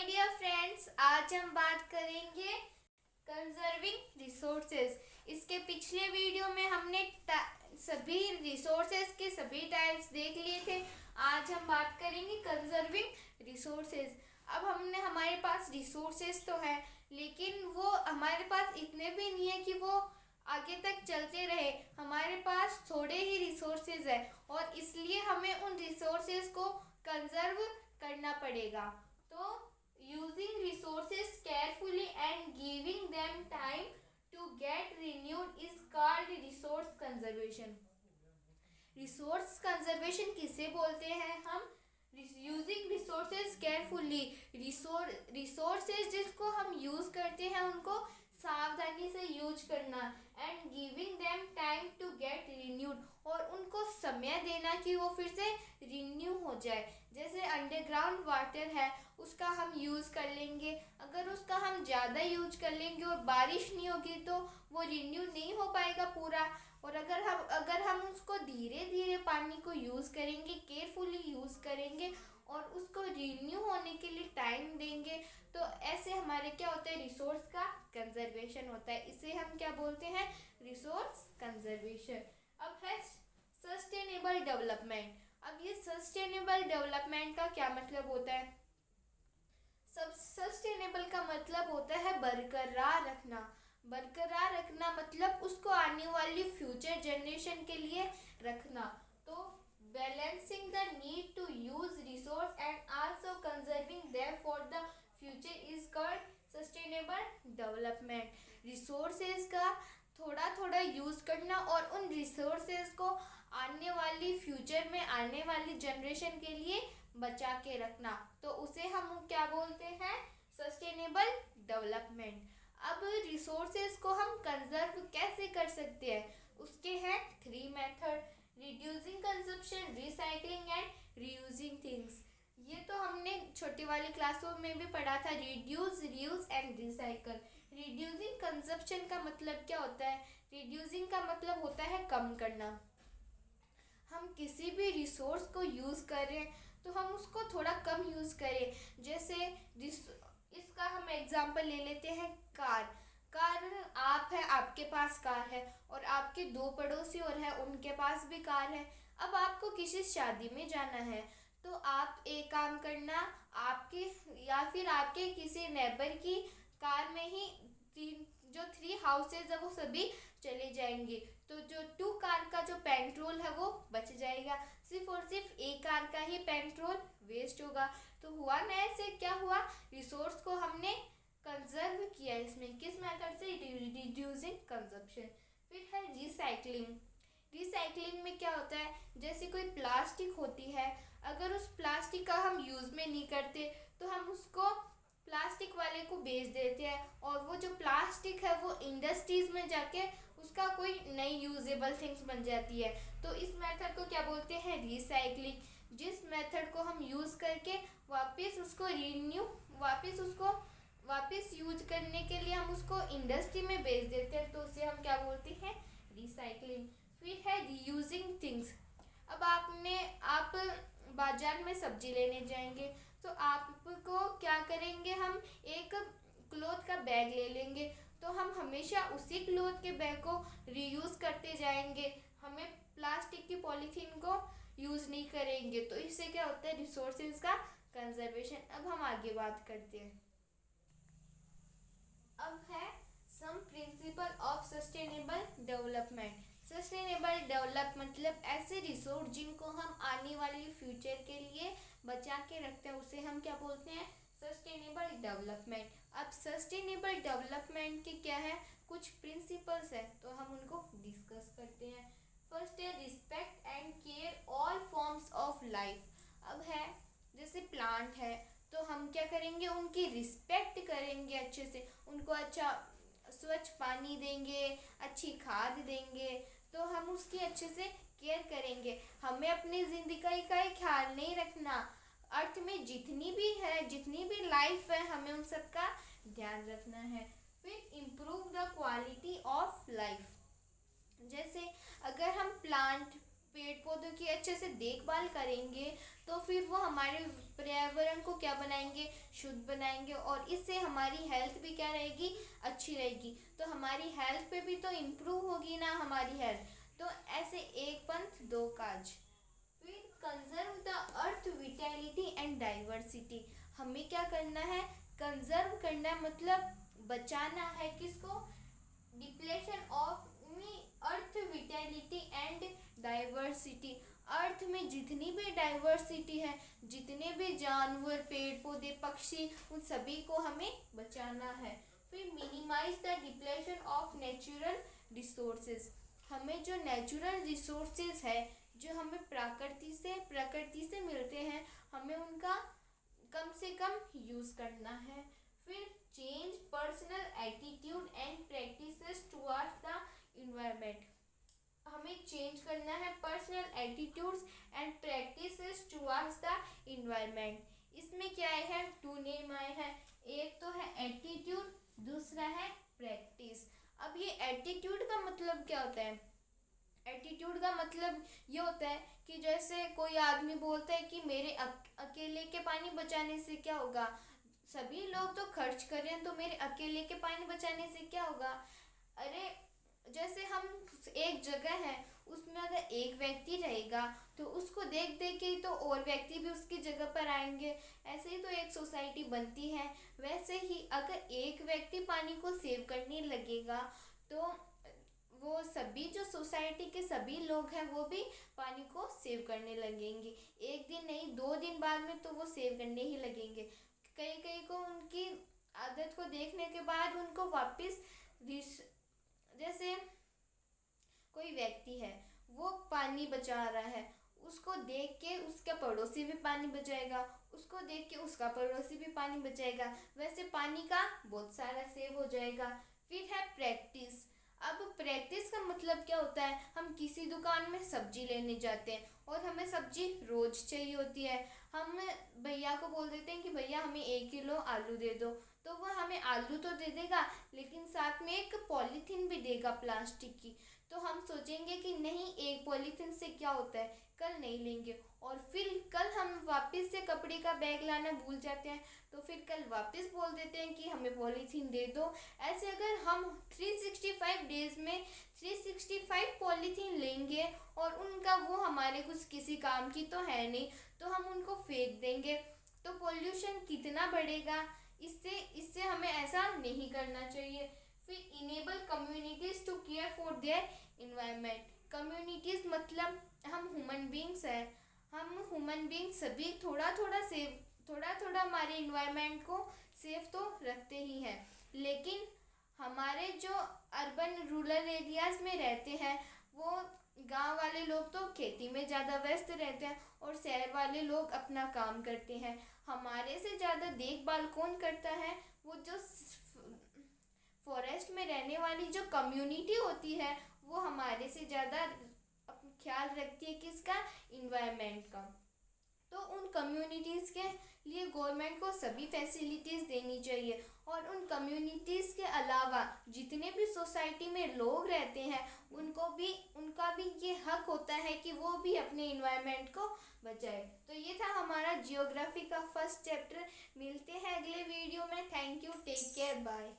My dear friends, आज हम बात करेंगे कंजर्विंग रिसोर्सेज। इसके पिछले वीडियो में हमने सभी रिसोर्सेज के सभी टाइप्स देख लिए थे। आज हम बात करेंगे कंजर्विंग रिसोर्सेज। अब हमारे पास रिसोर्सेज तो है, लेकिन वो हमारे पास इतने भी नहीं है कि वो आगे तक चलते रहे। हमारे पास थोड़े ही रिसोर्सेज है और इसलिए हमें उन रिसोर्सेज को कंजर्व करना पड़ेगा। तो using resources carefully and giving them time to get renewed is called resource conservation. Resource conservation किसे बोलते हैं हम? यूजिंग रिसोर्सेज केयरफुली, रिसोर्सेज जिसको हम यूज करते हैं उनको सावधानी से यूज करना। And giving them time to get renewed, और उनको समय देना कि वो फिर से रिन्यू हो जाए। जैसे अंडरग्राउंड वाटर है, उसका हम यूज़ कर लेंगे। अगर उसका हम ज़्यादा यूज कर लेंगे और बारिश नहीं होगी तो वो रिन्यू नहीं हो पाएगा पूरा। और अगर हम उसको धीरे धीरे पानी को यूज़ करेंगे, केयरफुली यूज़ करेंगे और उसको रिन्यू होने के लिए टाइम देंगे, तो ऐसे हमारे क्या होता है, रिसोर्स का कंजर्वेशन होता है। इसे हम क्या बोलते हैं? Resource conservation. अब है सस्टेनेबल डेवलपमेंट। अब ये सस्टेनेबल डेवलपमेंट का क्या मतलब होता है? सस्टेनेबल का मतलब होता है बरकरार रखना। बरकरार रखना मतलब उसको आने वाली फ्यूचर जनरेशन के लिए रखना। तो balancing the need to use resource and also conserving them for the future is called sustainable development. Resources का थोड़ा थोड़ा यूज करना और उन रिसोर्सेज को आने वाली फ्यूचर में आने वाली जनरेशन के लिए बचा के रखना, तो उसे हम क्या बोलते हैं? Sustainable development. अब रिसोर्सेज को हम कंजर्व कैसे कर सकते हैं? उसके हैं 3 method: reducing consumption, recycling and reusing things. ये तो हमने छोटी वाली क्लासों में भी पढ़ा था, reduce, reuse and recycle. Reducing consumption का मतलब क्या होता है? रिड्यूसिंग का मतलब होता है कम करना। हम किसी भी रिसोर्स को यूज़ कर रहे हैं तो हम उसको थोड़ा कम यूज़ करें। जैसे इसका हम एग्जांपल ले लेते हैं कार। आप है, आपके पास कार है और आपके 2 पड़ोसी और है, उनके पास भी कार है। अब आपको किसी शादी में जाना है तो आप एक काम करना, आपके या फिर आपके किसी नेबर की कार में ही जो 3 हाउसेज है वो सभी चले जाएंगे, तो जो 2 कार का जो पेट्रोल है वो बच जाएगा। सिर्फ और सिर्फ एक कार का ही पेट्रोल वेस्ट होगा। तो हुआ ना, ऐसे क्या हुआ, रिसोर्स को हमने कंजर्व किया। इसमें किस मेथड से? Reducing consumption. फिर है रिसाइकलिंग। रिसाइकलिंग में क्या होता है? जैसे कोई प्लास्टिक होती है, अगर उस प्लास्टिक का हम यूज़ में नहीं करते तो हम उसको प्लास्टिक वाले को बेच देते हैं और वो जो प्लास्टिक है वो इंडस्ट्रीज में जाके उसका कोई नई यूजेबल थिंग्स बन जाती है। तो इस मेथड को क्या बोलते हैं? रिसाइकलिंग। जिस मेथड को हम यूज़ करके वापस उसको वापस यूज करने के लिए हम उसको इंडस्ट्री में बेच देते हैं, तो उसे हम क्या बोलते हैं? रिसाइकलिंग। फिर है रीयूजिंग थिंग्स। अब आप बाजार में सब्जी लेने जाएंगे तो आपको क्या करेंगे? हम एक क्लॉथ का बैग ले लेंगे, तो हम हमेशा उसी क्लॉथ के बैग को रीयूज़ करते जाएंगे। हमें प्लास्टिक की पॉलीथीन को यूज़ नहीं करेंगे। तो इससे क्या होता है? रिसोर्सेज का कंजर्वेशन। अब हम आगे बात करते हैं। अब है some principle of sustainable development. Sustainable develop मतलब ऐसे रिसोर्स जिनको हम आने वाली फ्यूचर के लिए बचा के रखते हैं, उसे हम क्या बोलते हैं? Sustainable development. अब सस्टेनेबल डेवलपमेंट के क्या है? कुछ प्रिंसिपल्स है, तो हम उनको डिस्कस करते हैं। फर्स्ट है respect and care all forms of life. अब है जैसे प्लांट है तो हम क्या करेंगे? उनकी रिस्पेक्ट करेंगे, अच्छे से उनको अच्छा स्वच्छ पानी देंगे, अच्छी खाद देंगे, तो हम उसकी अच्छे से केयर करेंगे। हमें अपनी ज़िंदगी का ही ख्याल नहीं रखना, अर्थ में जितनी भी लाइफ है हमें उन सब का ध्यान रखना है। फिर improve the quality of life. जैसे अगर हम प्लांट पेड़ पौधों की अच्छे से देखभाल करेंगे तो फिर वो हमारे पर्यावरण को क्या बनाएंगे, शुद्ध बनाएंगे, और इससे हमारी हेल्थ भी क्या रहेगी, अच्छी रहेगी। तो हमारी हेल्थ पे भी तो इम्प्रूव होगी ना हमारी हेल्थ। तो ऐसे एक पंथ दो काज। फिर conserve the earth vitality and diversity. हमें क्या करना है, कंजर्व करना है, मतलब बचाना है किसको, depletion of earth vitality and diversity. Earth में जितनी भी डाइवर्सिटी है, जितने भी जानवर, पेड़ पौधे, पक्षी, उन सभी को हमें बचाना है। फिर minimise the depletion of natural resources. हमें जो नेचुरल रिसोर्सेज है, जो हमें प्रकृति से मिलते हैं, हमें उनका कम से कम यूज़ करना है। फिर change personal attitude and practices towards the environment. हमें चेंज करना है personal attitudes and practices towards the environment. इसमें क्या है, टू नेम आए हैं, एक तो है एटीट्यूड, दूसरा है प्रैक्टिस। अब ये एटीट्यूड का मतलब क्या होता है, एटीट्यूड का मतलब ये होता है कि जैसे कोई आदमी बोलता है कि मेरे अकेले के पानी बचाने से क्या होगा, सभी लोग तो खर्च कर रहे हैं तो मेरे अकेले के पानी बचाने से क्या होगा। अरे जैसे हम एक जगह है, उसमें अगर एक व्यक्ति रहेगा तो उसको देख देख के ही तो और व्यक्ति भी उसकी जगह पर आएंगे। ऐसे ही तो एक सोसाइटी बनती है। वैसे ही अगर एक व्यक्ति पानी को सेव करने लगेगा तो वो सभी जो सोसाइटी के सभी लोग हैं वो भी पानी को सेव करने लगेंगे। एक दिन नहीं, 2 दिन बाद में तो वो सेव करने ही लगेंगे। कई कई को उनकी आदत को देखने के बाद उनको वापस जैसे कोई व्यक्ति है, वो पानी बचा रहा है, उसको देख के उसका पड़ोसी भी पानी बचाएगा, उसको देख के उसका पड़ोसी भी पानी बचाएगा। वैसे पानी का बहुत सारा सेव हो जाएगा। फिर है प्रैक्टिस। अब प्रैक्टिस का मतलब क्या होता है, हम किसी दुकान में सब्जी लेने जाते हैं और हमें सब्जी रोज चाहिए होती है। हम भैया को बोल देते हैं कि भैया हमें 1 किलो आलू दे दो, तो वह हमें आलू तो दे देगा लेकिन साथ में एक पॉलीथीन भी देगा प्लास्टिक की। तो हम सोचेंगे कि नहीं, एक पॉलीथीन से क्या होता है, कल नहीं लेंगे। और फिर कल हम वापस से कपड़े का बैग लाना भूल जाते हैं, तो फिर कल वापस बोल देते हैं कि हमें पॉलीथीन दे दो। ऐसे अगर हम 365 डेज में 365 पॉलीथीन लेंगे और उनका वो हमारे कुछ किसी काम की तो है नहीं, तो हम उनको फेंक देंगे, तो पोल्यूशन कितना बढ़ेगा। इससे हमें ऐसा नहीं करना चाहिए। फिर enable communities to care for their environment. Communities मतलब हम ह्यूमन बींग्स हैं, हम ह्यूमन बींग्स सभी थोड़ा थोड़ा हमारे इन्वायरमेंट को सेफ तो रखते ही हैं। लेकिन हमारे जो अर्बन रूरल एरियाज़ में रहते हैं, वो गांव वाले लोग तो खेती में ज़्यादा व्यस्त रहते हैं और शहर वाले लोग अपना काम करते हैं। हमारे से ज़्यादा देखभाल कौन करता है, वो जो फॉरेस्ट में रहने वाली जो कम्युनिटी होती है, वो हमारे से ज़्यादा ख्याल रखती है किसका, इन्वायरमेंट का। तो उन कम्युनिटीज़ के लिए गवर्नमेंट को सभी फैसिलिटीज़ देनी चाहिए। और उन कम्युनिटीज़ के अलावा जितने भी सोसाइटी में लोग रहते हैं, उनका भी ये हक होता है कि वो भी अपने इन्वायरमेंट को बचाए। तो ये था हमारा जियोग्राफी का फर्स्ट चैप्टर। मिलते हैं अगले वीडियो में। Thank you, take care, bye.